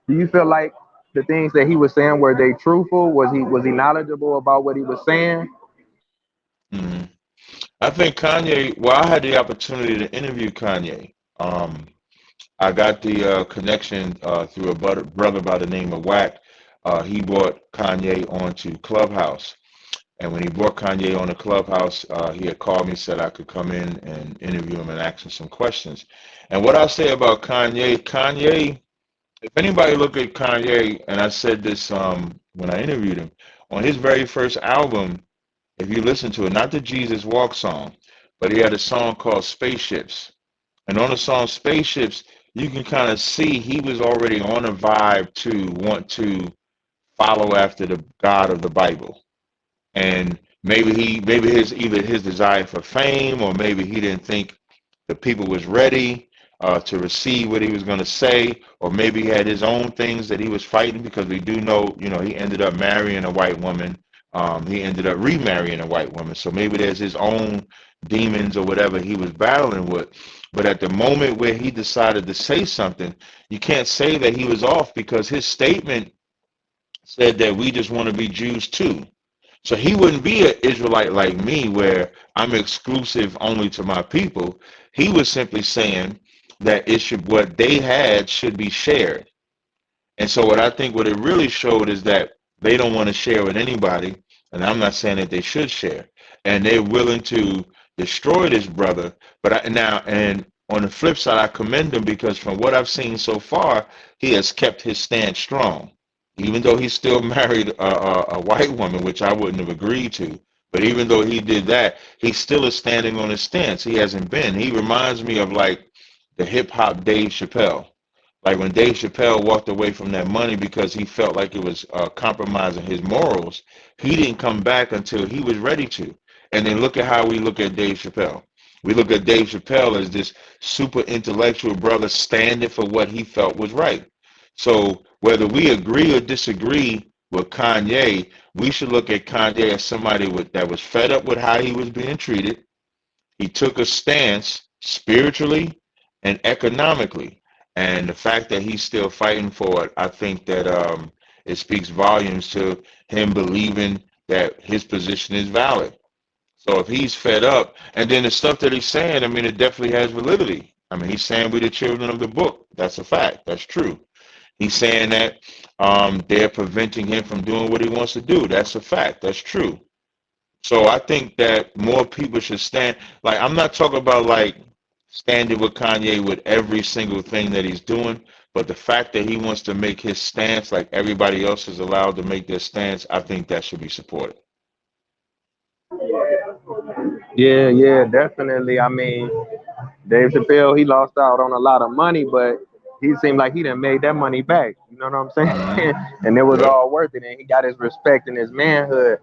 Do you feel like the things that he was saying, were they truthful? Was he knowledgeable about what he was saying? Hmm. I think Kanye. Well, I had the opportunity to interview Kanye. I got the connection through a brother by the name of Wack. He brought Kanye onto Clubhouse. And when he brought Kanye on the Clubhouse, he had called me, said I could come in and interview him and ask him some questions. And what I'll say about Kanye, Kanye, if anybody look at Kanye, and I said this when I interviewed him, on his very first album, if you listen to it, not the Jesus Walk song, but he had a song called Spaceships. And on the song Spaceships, you can kind of see he was already on a vibe to want to follow after the God of the Bible. And maybe his either his desire for fame, or maybe he didn't think the people was ready to receive what he was going to say, or maybe he had his own things that he was fighting, because we do know, he ended up marrying a white woman. He ended up remarrying a white woman. So maybe there's his own demons or whatever he was battling with. But at the moment where he decided to say something, you can't say that he was off, because his statement said that we just want to be Jews too. So he wouldn't be an Israelite like me, where I'm exclusive only to my people. He was simply saying that what they had should be shared. And so what I think what it really showed is that they don't want to share with anybody, and I'm not saying that they should share. And they're willing to destroy this brother. But and on the flip side, I commend him, because from what I've seen so far, he has kept his stance strong. Even though he still married a white woman, which I wouldn't have agreed to. But even though he did that, he still is standing on his stance. He hasn't been. He reminds me of like the hip hop Dave Chappelle. Like when Dave Chappelle walked away from that money because he felt like it was compromising his morals, he didn't come back until he was ready to. And then look at how we look at Dave Chappelle. We look at Dave Chappelle as this super intellectual brother standing for what he felt was right. So whether we agree or disagree with Kanye, we should look at Kanye as somebody that was fed up with how he was being treated. He took a stance spiritually and economically. And the fact that he's still fighting for it, I think that it speaks volumes to him believing that his position is valid. So if he's fed up, and then the stuff that he's saying, I mean, it definitely has validity. I mean, he's saying we're the children of the book. That's a fact. That's true. He's saying that they're preventing him from doing what he wants to do. That's a fact. That's true. So I think that more people should stand. Like, I'm not talking about like standing with Kanye with every single thing that he's doing, but the fact that he wants to make his stance like everybody else is allowed to make their stance, I think that should be supported. Yeah, yeah, definitely. I mean, Dave Chappelle, he lost out on a lot of money, but he seemed like he done made that money back. You know what I'm Hmm. saying? And it was Yep. all worth it, and he got his respect and his manhood.